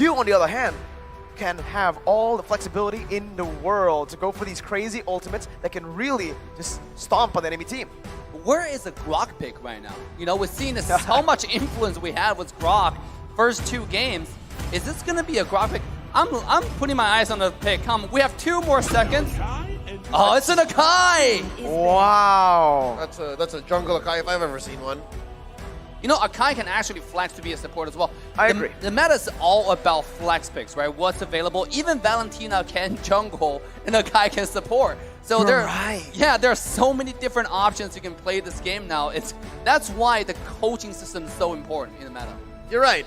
You, on the other hand, can have all the flexibility in the world to go for these crazy ultimates that can really just stomp on the enemy team. Where is the Grok pick right now? You know, we're seeing this, how much influence we have with Grok first 2 games. Is this going to be a Grok pick? I'm putting my eyes on the pick. Come, we have 2 more seconds. Oh, it's an Akai! Wow. That's a jungle Akai if I've ever seen one. You know, Akai can actually flex to be a support as well. I agree. The meta is all about flex picks, right? What's available. Even Valentina can jungle and Akai can support. So there are so many different options you can play this game now. That's why the coaching system is so important in the meta. You're right.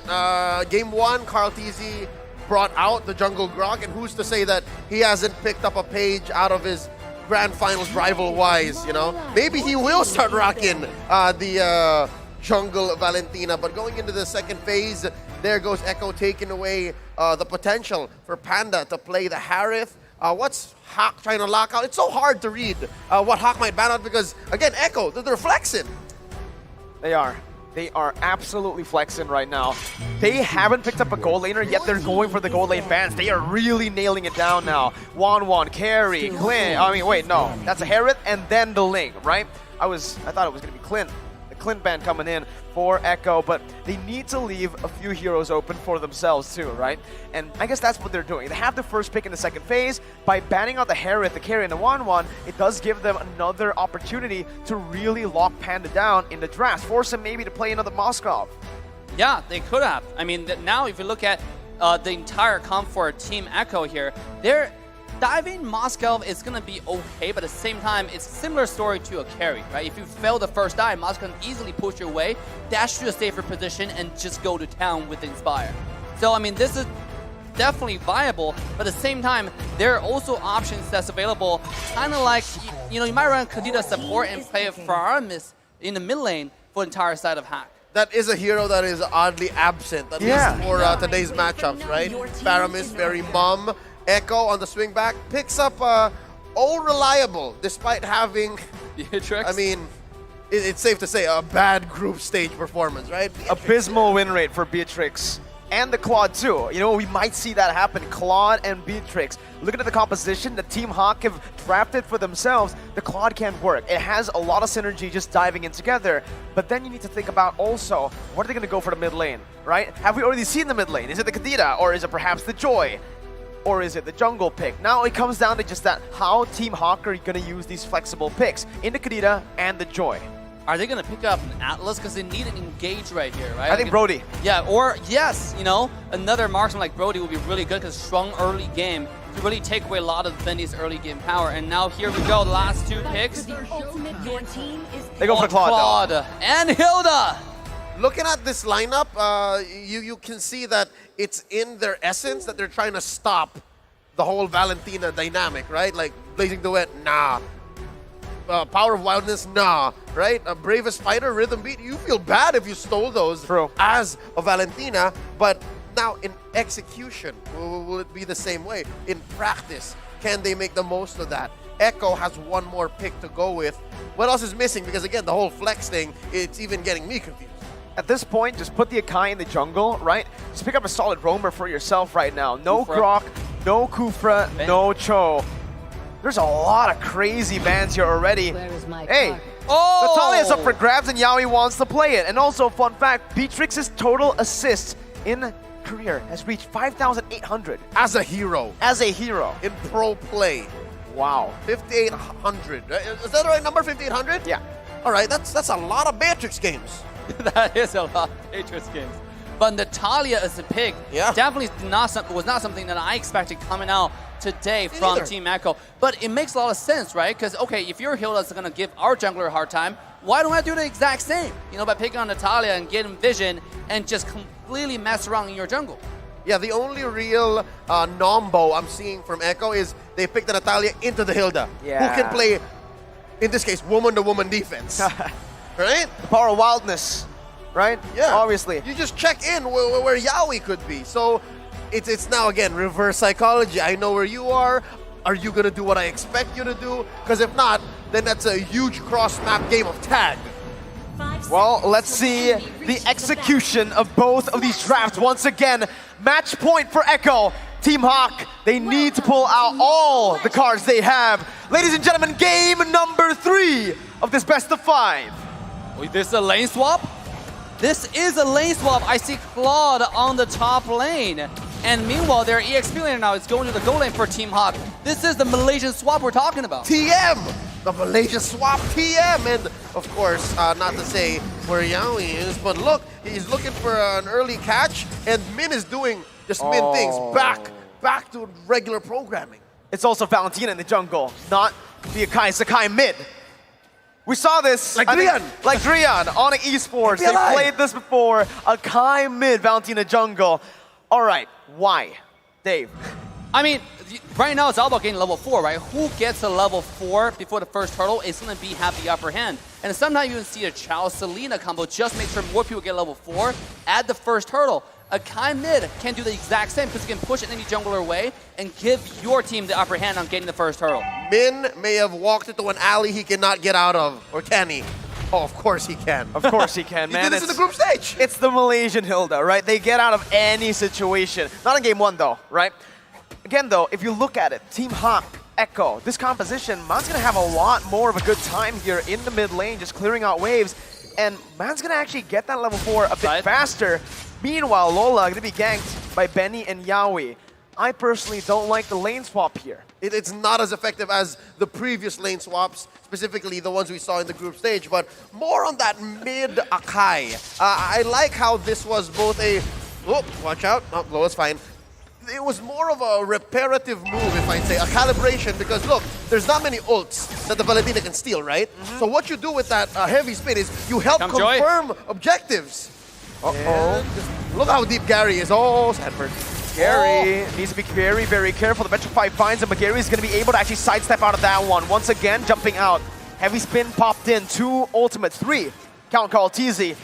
Game 1, Carl TZ brought out the jungle Grok, and who's to say that he hasn't picked up a page out of his grand finals rival Wise, you know? Maybe he will start rocking the jungle Valentina, but going into the second phase, there goes Echo taking away the potential for Panda to play the Harith. What's HAQ trying to lock out? It's so hard to read what HAQ might ban out because, again, Echo, they're flexing. They are. They are absolutely flexing right now. They haven't picked up a gold laner, yet they're going for the gold lane bans. They are really nailing it down now. 1-1, carry, Clint. I mean, wait, no. That's a Harith and then the Ling, right? I thought it was going to be Clint. The Clint ban coming in for Echo, but they need to leave a few heroes open for themselves too, right? And I guess that's what they're doing. They have the first pick in the second phase. By banning out the Harith, the carry, and the 1-1, it does give them another opportunity to really lock Panda down in the draft. Force him maybe to play another Moskov. Yeah, they could have. I mean, now if you look at the entire comp for Team Echo here, they're diving Moscow is going to be okay, but at the same time, it's a similar story to a carry, right? If you fail the first dive, Moscow can easily push your way, dash to a safer position, and just go to town with Inspire. So, I mean, this is definitely viable, but at the same time, there are also options that's available, kind of like, you know, you might run Kadita support and play Faramis in the mid lane for the entire side of HAQ. That is a hero that is oddly absent, at least for today's matchups, right? Faramis, very mum. Echo on the swing back picks up old reliable despite having, Beatrix? I mean, it's safe to say a bad group stage performance, right? Abysmal win rate for Beatrix. And the Claude too. You know, we might see that happen. Claude and Beatrix. Looking at the composition that Team HAQ have drafted for themselves, the Claude can't work. It has a lot of synergy just diving in together. But then you need to think about also, what are they going to go for the mid lane, right? Have we already seen the mid lane? Is it the Kadita or is it perhaps the Joy? Or is it the jungle pick? Now it comes down to just that, how Team HAQ are going to use these flexible picks in the Kadita and the Joy. Are they going to pick up an Atlas? Because they need an engage right here, right? I think Brody. Yeah, or yes, you know, another marksman like Brody would be really good because strong early game to really take away a lot of Bendy's early game power. And now here we go, the last 2 picks. They go for Claude. And Hilda. Looking at this lineup, you can see that it's in their essence that they're trying to stop the whole Valentina dynamic, right? Like Blazing Duet, nah. Power of Wildness, nah, right? Bravest Fighter, Rhythm Beat, you feel bad if you stole those as a Valentina, but now in execution, will it be the same way? In practice, can they make the most of that? Echo has one more pick to go with. What else is missing? Because again, the whole flex thing, it's even getting me confused. At this point, just put the Akai in the jungle, right? Just pick up a solid roamer for yourself right now. No Grok, no Kufra, no Cho. There's a lot of crazy bans here already. Hey, Natalia's up for grabs and Yaoi wants to play it. And also, fun fact, Beatrix's total assists in career has reached 5,800. As a hero. As a hero. In pro play. Wow. 5,800. Is that the right number, 5,800? Yeah. All right, that's a lot of Beatrix games. That is a lot of Patriots games. But Natalia as a pick definitely was not something that I expected coming out today from Team Echo. But it makes a lot of sense, right? Because, okay, if your hero is going to give our jungler a hard time, why don't I do the exact same? You know, by picking on Natalia and getting vision and just completely mess around in your jungle. Yeah, the only real nombo I'm seeing from Echo is they picked the Natalia into the Hilda, who can play, in this case, woman-to-woman defense. Right? The power of wildness, right? Yeah. Obviously. You just check in where Yaoi could be. So it's now, again, reverse psychology. I know where you are. Are you going to do what I expect you to do? Because if not, then that's a huge cross-map game of tag. Well, let's see the execution of both of these drafts once again. Match point for Echo. Team HAQ, they need to pull out all the cards they have. Ladies and gentlemen, game number 3 of this best of 5. Wait, this is a lane swap? This is a lane swap. I see Claude on the top lane. And meanwhile, their EXP laner now is going to the goal lane for Team HAQ. This is the Malaysian swap we're talking about. TM! The Malaysia swap TM! And of course, not to say where Yaoi is, but look, he's looking for an early catch, and Min is doing just Min things. Back to regular programming. It's also Valentina in the jungle, not the Akai Sakai mid. We saw this Like Drian. Like Drian on esports. They played this before. Akai mid, Valentina jungle. All right, why? Dave. I mean, right now it's all about getting level 4, right? Who gets a level 4 before the first hurdle is going to have the upper hand. And sometimes you can see a Chao-Selena combo, just make sure more people get level 4 at the first hurdle. Akai mid can do the exact same because you can push an enemy jungler away and give your team the upper hand on getting the first hurdle. Min may have walked into an alley he cannot get out of, or can he? Oh, of course he can. Of course he can, man. He did this in the group stage. It's the Malaysian Hilda, right? They get out of any situation. Not in game 1 though, right? Again though, if you look at it, Team HAQ, Echo, this composition, Man's gonna have a lot more of a good time here in the mid lane, just clearing out waves. And Man's gonna actually get that level 4 a bit faster. Meanwhile, Lola gonna be ganked by Benny and Yaoi. I personally don't like the lane swap here. It's not as effective as the previous lane swaps, specifically the ones we saw in the group stage, but more on that mid Akai. I like how this was both a... Oh, watch out. Oh, Loa's fine. It was more of a reparative move, if I'd say, a calibration, because look, there's not many ults that the Valentina can steal, right? So what you do with that heavy spin is you help confirm objectives. Uh-oh. Look how deep Gary is. Oh, Sanford. Gary needs to be very, very careful. The Petrify finds him, but Gary is going to be able to actually sidestep out of that one. Once again, jumping out. Heavy spin popped in. 2 ultimates, 3. Count call TZ.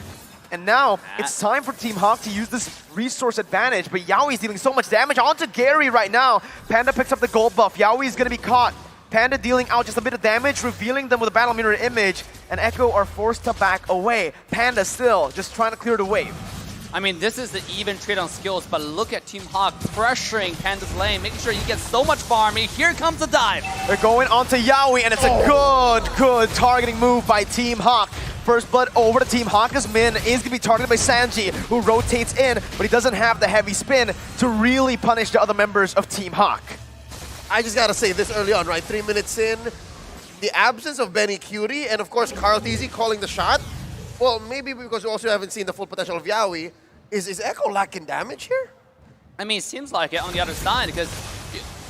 And now it's time for Team HAQ to use this resource advantage, but Yaoi's dealing so much damage onto Gary right now. Panda picks up the gold buff. Yaoi is going to be caught. Panda dealing out just a bit of damage, revealing them with a battle mirror image, and Echo are forced to back away. Panda still just trying to clear the wave. I mean, this is the even trade on skills, but look at Team HAQ pressuring Panda's lane, making sure he gets so much farming. Here comes the dive. They're going onto Yaoi, and it's a good targeting move by Team HAQ. First blood over to Team HAQ as Min is going to be targeted by Sanji, who rotates in, but he doesn't have the heavy spin to really punish the other members of Team HAQ. I just gotta say this early on, right? 3 minutes in, the absence of Benny Cutie and of course Carl TZ calling the shot. Well, maybe because we also haven't seen the full potential of Yaoi. Is Echo lacking damage here? I mean, it seems like it on the other side because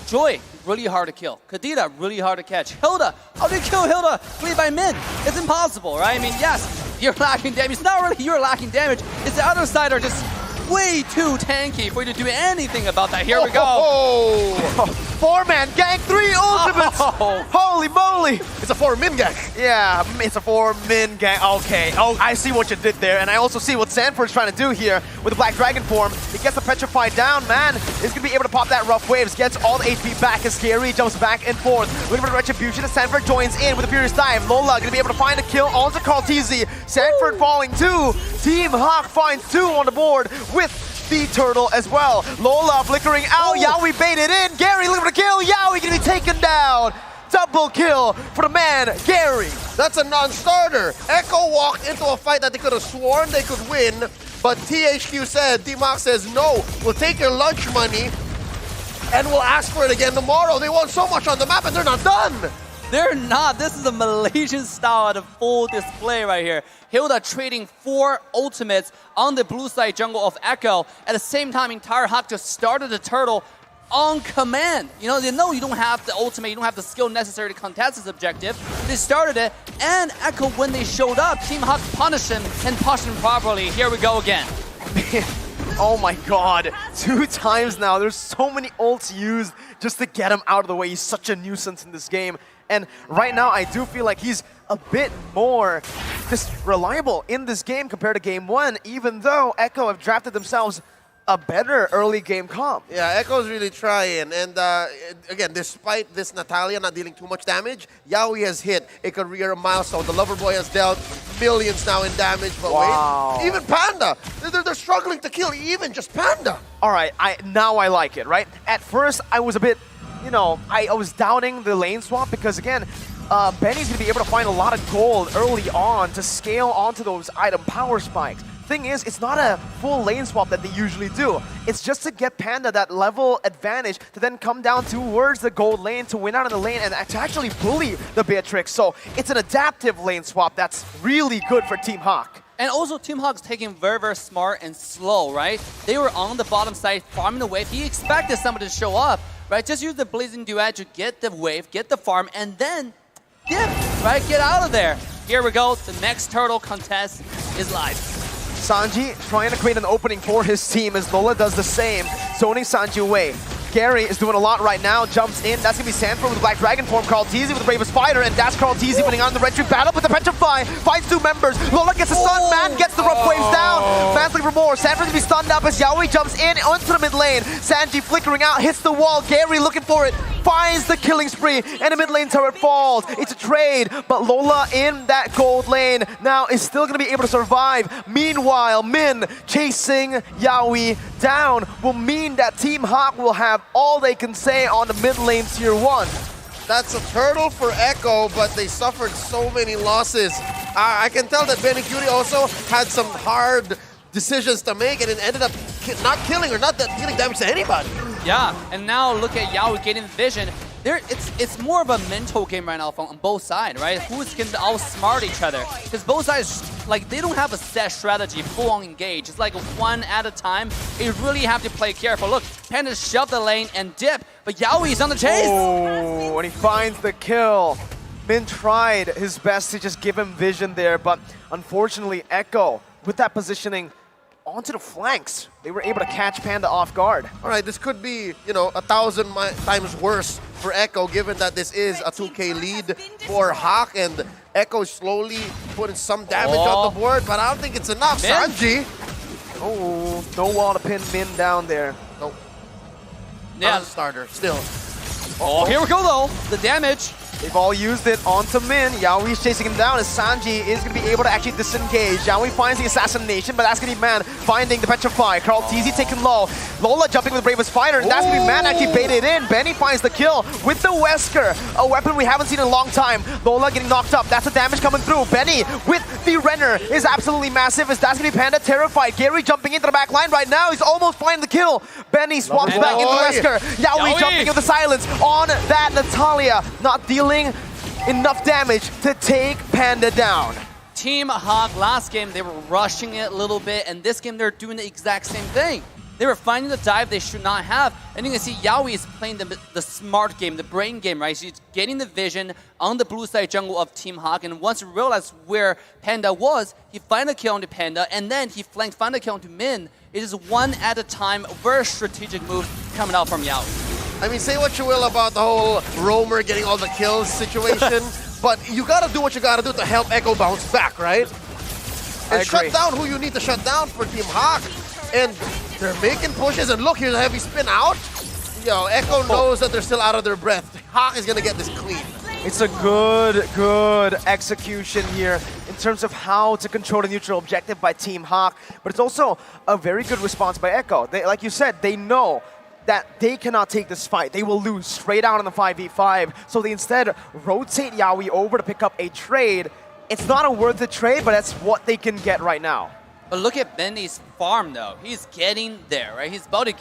Joy, really hard to kill. Kadita, really hard to catch. Hilda, how do you kill Hilda? Flee by Min. It's impossible, right? I mean, yes, you're lacking damage. It's not really you're lacking damage. It's the other side are just way too tanky for you to do anything about that. Here we go. 4-man gank, 3 ultimates. Holy moly. It's a 4-min gank. Yeah, it's a 4-min gank. Okay. Oh, I see what you did there. And I also see what Sanford's trying to do here with the Black Dragon form. He gets the Petrify down. Man is going to be able to pop that rough waves. Gets all the HP back as Scary jumps back and forth. Looking for the Retribution as Sanford joins in with a Furious Dive. Lola going to be able to find a kill onto Carl TZ. Sanford falling 2. Team HAQ finds 2 on the board with the turtle as well. Lola flickering out. Yaoi baited in. Gary looking for the kill. Yaoi gonna be taken down. Double kill for the man, Gary. That's a non-starter. Echo walked into a fight that they could have sworn they could win, but THQ said, Team HAQ says, no, we'll take your lunch money and we'll ask for it again tomorrow. They want so much on the map and they're not done. They're not. This is a Malaysian style at a full display right here. Hilda trading 4 ultimates on the blue side jungle of Echo. At the same time, entire HAQ just started the turtle on command. You know, they know you don't have the ultimate, you don't have the skill necessary to contest this objective. They started it, and Echo, when they showed up, Team HAQ punished him and punished him properly. Here we go again. Oh my god, 2 times now. There's so many ults used just to get him out of the way. He's such a nuisance in this game. And right now, I do feel like he's a bit more just reliable in this game compared to game 1, even though Echo have drafted themselves a better early game comp. Yeah, Echo's really trying. And again, despite this Natalia not dealing too much damage, Yaoi has hit a career milestone. The Loverboy has dealt millions now in damage. But wait, even Panda, they're struggling to kill even just Panda. All right, now I like it, right? At first, I was a bit, you know, I was doubting the lane swap because, again, Benny's going to be able to find a lot of gold early on to scale onto those item power spikes. Thing is, it's not a full lane swap that they usually do. It's just to get Panda that level advantage to then come down towards the gold lane to win out of the lane and to actually bully the Beatrix. So it's an adaptive lane swap that's really good for Team HAQ. And also, Team HAQ's taking very, very smart and slow, right? They were on the bottom side farming the wave. He expected somebody to show up, right? Just use the Blazing Duet to get the wave, get the farm, and then dip, right? Get out of there. Here we go. The next turtle contest is live. Sanji trying to create an opening for his team as Lola does the same, zoning Sanji away. Gary is doing a lot right now, jumps in. That's going to be Sanford with the Black Dragon form. Carl Teasy with the Bravest Fighter, and that's Carl Teasy winning on the Red Tree battle with the Petrify. Finds two members. Lola gets the stun. Man gets the rough waves down. Man's looking for more. Sanford's going to be stunned up as Yaoi jumps in onto the mid lane. Sanji flickering out, hits the wall. Gary looking for it. Finds the killing spree, and the mid lane turret falls. It's a trade, but Lola in that gold lane now is still going to be able to survive. Meanwhile, Min chasing Yaoi down will mean that Team HAQ will have all they can say on the mid lane tier 1. That's a turtle for Echo, but they suffered so many losses. I can tell that Benny Cutie also had some hard decisions to make, and it ended up not killing or not dealing damage to anybody. Yeah, and now look at Yaoi getting vision. It's more of a mental game right now on both sides, right? Who's going to outsmart each other? Because both sides, like, they don't have a set strategy, full-on engage. It's like one at a time. You really have to play careful. Look, Panda shoved the lane and dip, but Yaoi is on the chase. Oh, and he finds the kill. Min tried his best to just give him vision there, but unfortunately, Echo, with that positioning, onto the flanks. They were able to catch Panda off guard. All right, this could be, you know, 1,000 times worse for Echo, given that this is a 2K lead for HAQ, and Echo slowly putting some damage on the board, but I don't think it's enough. Min? Sanji. Oh, no wall to pin Min down there. Nope. Yeah, Not a starter, still. Oh, here we go though. The damage. They've all used it onto Min. Yaoi's chasing him down as Sanji is going to be able to actually disengage. Yaoi finds the assassination, but that's going to be Man finding the Petrify. Carl Teasy taken low. Lola jumping with Bravest Fighter, and that's going to be Man actually baited in. Benny finds the kill with the Wesker, a weapon we haven't seen in a long time. Lola getting knocked up. That's the damage coming through. Benny with the Renner is absolutely massive as that's going to be Panda terrified. Gary jumping into the back line right now. He's almost finding the kill. Benny swaps back into Wesker. Yaoi jumping into the silence on that Natalia. Not dealing enough damage to take Panda down. Team HAQ, last game, they were rushing it a little bit, and this game, they're doing the exact same thing. They were finding the dive they should not have, and you can see Yaoi is playing the smart game, the brain game, right? She's getting the vision on the blue side jungle of Team HAQ, and once he realized where Panda was, he found a kill onto Panda, and then he flanked, found a kill onto Min. It is one at a time, very strategic move coming out from Yaoi. I mean, say what you will about the whole roamer getting all the kills situation, but you gotta do what you gotta do to help Echo bounce back, right? And shut down who you need to shut down for Team HAQ. And they're making pushes, and look, here's a heavy spin out. Yo, Echo knows that they're still out of their breath. HAQ is gonna get this clean. It's a good execution here in terms of how to control the neutral objective by Team HAQ, but it's also a very good response by Echo. They, like you said, they know that they cannot take this fight. They will lose straight out in the 5v5. So they instead rotate Yaoi over to pick up a trade. It's not a worth it trade, but that's what they can get right now. But look at Benny's farm though. He's getting there, right? He's about to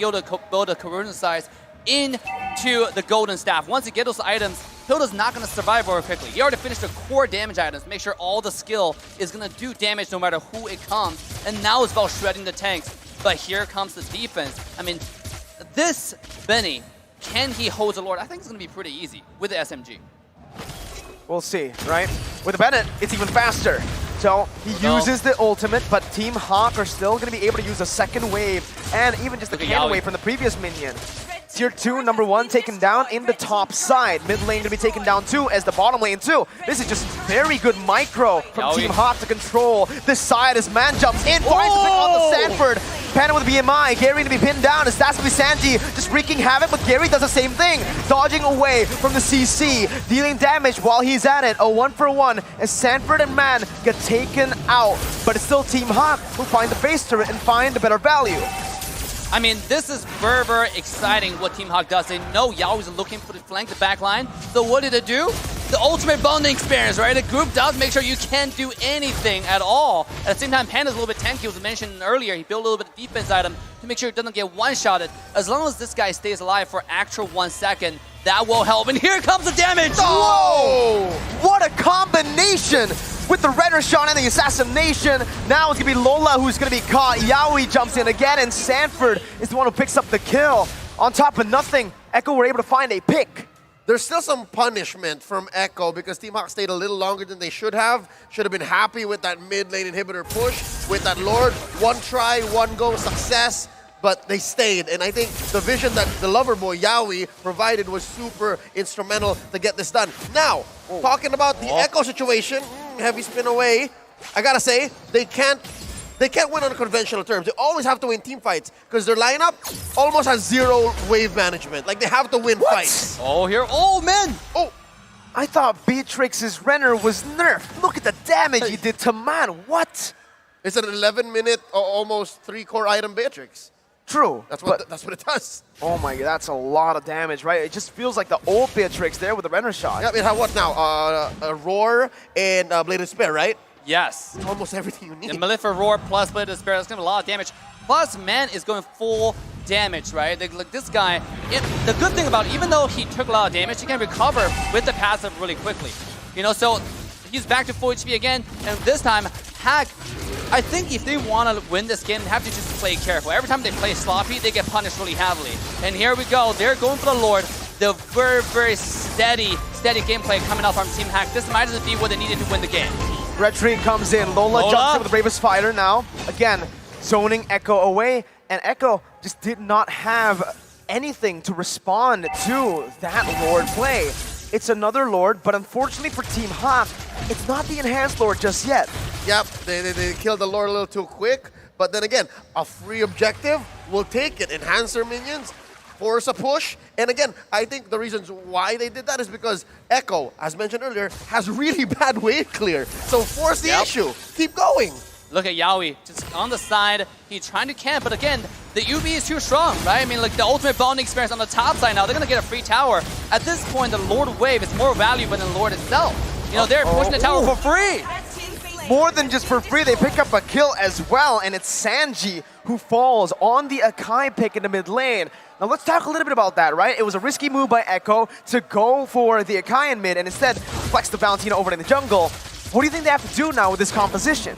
build a corrosion size into the golden staff. Once he gets those items, Hilda's not going to survive very quickly. He already finished the core damage items, make sure all the skill is going to do damage no matter who it comes. And now it's about shredding the tanks. But here comes the defense. I mean, this Benny, can he hold the Lord? I think it's going to be pretty easy with the SMG. We'll see, right? With the Bennett, it's even faster. So he uses the ultimate, but Team HAQ are still going to be able to use a second wave and even just a cannon wave from the previous minion. Tier 2, #1 taken down in the top side. Mid lane going to be taken down too as the bottom lane too. This is just very good micro from Team HAQ to control this side as Man jumps in, finds the pick on the Sanford. Panda with the BMI, Gary to be pinned down, as that's going to be Sanji just wreaking havoc, but Gary does the same thing, dodging away from the CC, dealing damage while he's at it. A 1-for-1 as Sanford and Man get taken out, but it's still Team HAQ who find the base turret and find the better value. I mean, this is very, very exciting what Team HAQ does. They know Yaoi's looking for the flank, the back line. So what did it do? The ultimate bonding experience, right? The group does make sure you can't do anything at all. At the same time, Panda's a little bit tanky, was mentioned earlier. He built a little bit of defense item to make sure he doesn't get one-shotted. As long as this guy stays alive for actual 1 second, that will help. And here comes the damage! Whoa! What a combination! With the Redder shot and the assassination, now it's gonna be Lola who's gonna be caught. Yaoi jumps in again, and Sanford is the one who picks up the kill. On top of nothing, Echo were able to find a pick. There's still some punishment from Echo because Team HAQ stayed a little longer than they should have. Should have been happy with that mid lane inhibitor push, with that Lord. One try, one go, success. But they stayed, and I think the vision that the lover boy, Yaoi, provided was super instrumental to get this done. Now, talking about the Echo situation, heavy spin away, I gotta say, they can't win on conventional terms. They always have to win team fights, because their lineup almost has zero wave management. Like, they have to win fights. Oh, here, oh, man! Oh, I thought Beatrix's Renner was nerfed. Look at the damage he did to Man. What? it's an 11-minute, almost 3-core item Beatrix. True. That's what it does. Oh my god, that's a lot of damage, right? It just feels like the old Beatrix there with the Renner shot. Yeah, it had what now? A Roar and Blade of Despair, right? Yes. It's almost everything you need. The Malefic Roar plus Blade of Despair, that's going to be a lot of damage. Plus, Man is going full damage, right? Like this guy, the good thing about it, even though he took a lot of damage, he can recover with the passive really quickly. You know, so he's back to full HP again, and this time, HAQ, I think if they want to win this game, they have to just play careful. Every time they play sloppy, they get punished really heavily. And here we go, they're going for the Lord. The very, very steady gameplay coming out from Team HAQ. This might just be what they needed to win the game. Red Tree comes in, Lola jumps in with the Bravest Fighter now. Again, zoning Echo away, and Echo just did not have anything to respond to that Lord play. It's another Lord, but unfortunately for Team HAQ, it's not the enhanced Lord just yet. Yep, they killed the Lord a little too quick. But then again, a free objective, we'll take it. Enhance their minions, force a push. And again, I think the reasons why they did that is because Echo, as mentioned earlier, has really bad wave clear. So force the issue. Keep going. Look at Yaoi, just on the side. He's trying to camp, but again, the UB is too strong, right? I mean, like the ultimate bonding experience on the top side now, they're going to get a free tower. At this point, the Lord wave is more valuable than the Lord itself. You know, they're pushing the tower for free. More than just for free, they pick up a kill as well, and it's Sanji who falls on the Akai pick in the mid lane. Now let's talk a little bit about that, right? It was a risky move by Echo to go for the Akai in mid and instead flex the Valentina over in the jungle. What do you think they have to do now with this composition?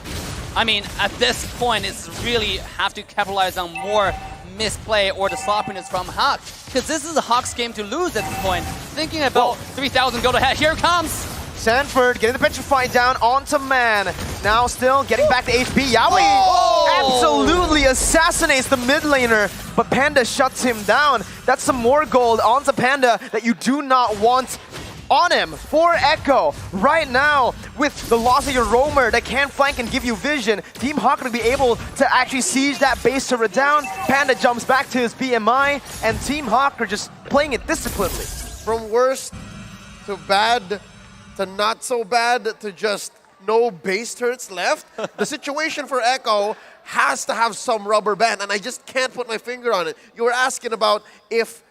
I mean, at this point, it's really have to capitalize on more misplay or the sloppiness from HAQ. Because this is a HAQ's game to lose at this point. Thinking about 3,000 go to head. Here comes Sanford getting the petrify down onto Man. Now still getting back to HP. Yaoi absolutely assassinates the mid laner, but Panda shuts him down. That's some more gold onto Panda that you do not want on him for Echo. Right now, with the loss of your roamer that can flank and give you vision, Team HAQ to be able to actually siege that base turret down. Panda jumps back to his PMI, and Team HAQ are just playing it disciplinedly. From worst to bad to not so bad to just no base turrets left, the situation for Echo has to have some rubber band, and I just can't put my finger on it. You were asking about if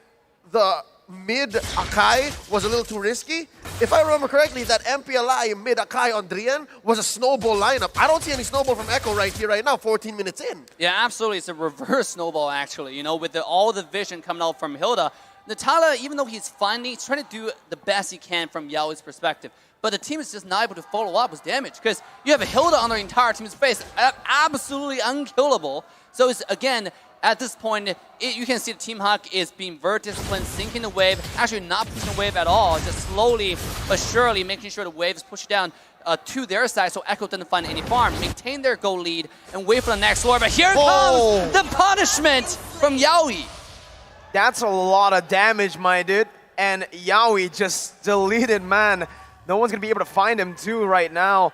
the mid Akai was a little too risky. If I remember correctly, that MPLI mid Akai on Drian was a snowball lineup. I don't see any snowball from Echo right here, right now, 14 minutes in. Yeah, absolutely. It's a reverse snowball, actually. You know, with all the vision coming out from Hilda. Natala, even though he's finding, he's trying to do the best he can from Yaoi's perspective. But the team is just not able to follow up with damage because you have a Hilda on their entire team's face, absolutely unkillable. So it's, again, at this point, you can see the Team HAQ is being very disciplined, sinking the wave, actually not pushing the wave at all, just slowly but surely making sure the wave is pushed down to their side so Echo doesn't find any farm, maintain their goal lead, and wait for the next Lord. But here comes the punishment from Yaoi. That's a lot of damage, my dude. And Yaoi just deleted Man. No one's going to be able to find him too right now.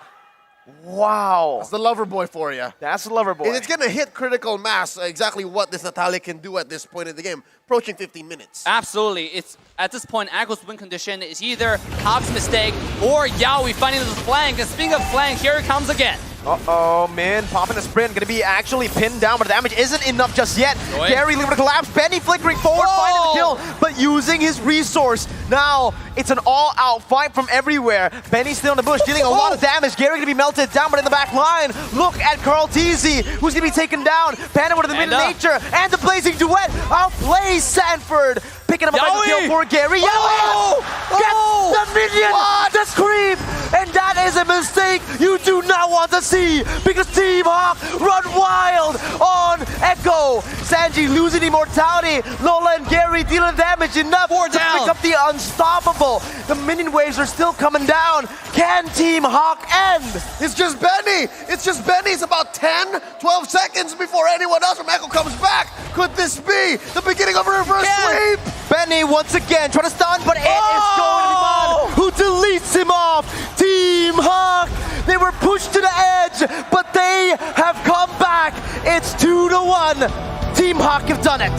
Wow. That's the lover boy for you. That's the lover boy. And it's going to hit critical mass, exactly what this Natalia can do at this point in the game, approaching 15 minutes. Absolutely. It's at this point, Echo's win condition is either HAQ's mistake or Yaoi finding the flank. And speaking of flank, here it comes again. Uh-oh, man, popping a sprint, gonna be actually pinned down, but the damage isn't enough just yet. Gary leaving to collapse, Benny flickering forward, finding the kill, but using his resource. Now, it's an all-out fight from everywhere. Benny still in the bush, dealing a lot of damage. Gary gonna be melted down, but in the back line, look at Carl Teasy, who's gonna be taken down. Panda with the mid-nature, and the blazing duet outplays Sanford. Picking him up as a kill for Gary. Yaoi gets the minion, the creep, and that is a mistake you do not want to see because Team HAQ run wild on Echo. Sanji losing immortality. Lola and Gary dealing damage enough to pick up the unstoppable. The minion waves are still coming down. Can Team HAQ end? It's just Benny. It's just Benny. It's about 10, 12 seconds before anyone else from Echo comes back. Could this be the beginning of a reverse sweep? Benny once again trying to stun, but it is going to be Mon who deletes him off. Team HAQ, they were pushed to the edge, but they have come back. It's 2-1. Team HAQ have done it.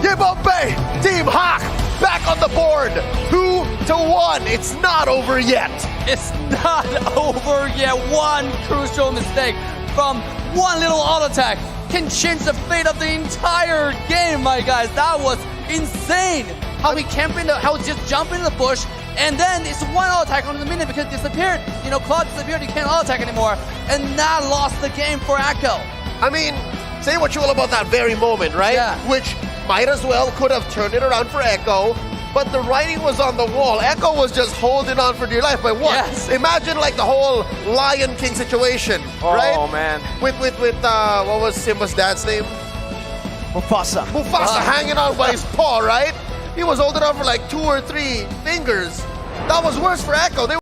Yibombe, Team HAQ back on the board. 2-1. It's not over yet. It's not over yet. One crucial mistake from one little auto attack can change the fate of the entire game, my guys. That was insane. How he camping, how he just jumping in the bush, and then it's one auto attack on the minute because it disappeared. You know, Claude disappeared, he can't auto attack anymore, and that lost the game for Echo. I mean, say what you will about that very moment, right? Yeah. Which might as well could have turned it around for Echo, but the writing was on the wall. Echo was just holding on for dear life. But what? Yes. Imagine like the whole Lion King situation, right? Oh, man. With what was Simba's dad's name? Mufasa. Mufasa hanging on by his paw, right? He was holding on for like 2 or 3 fingers. That was worse for Echo. They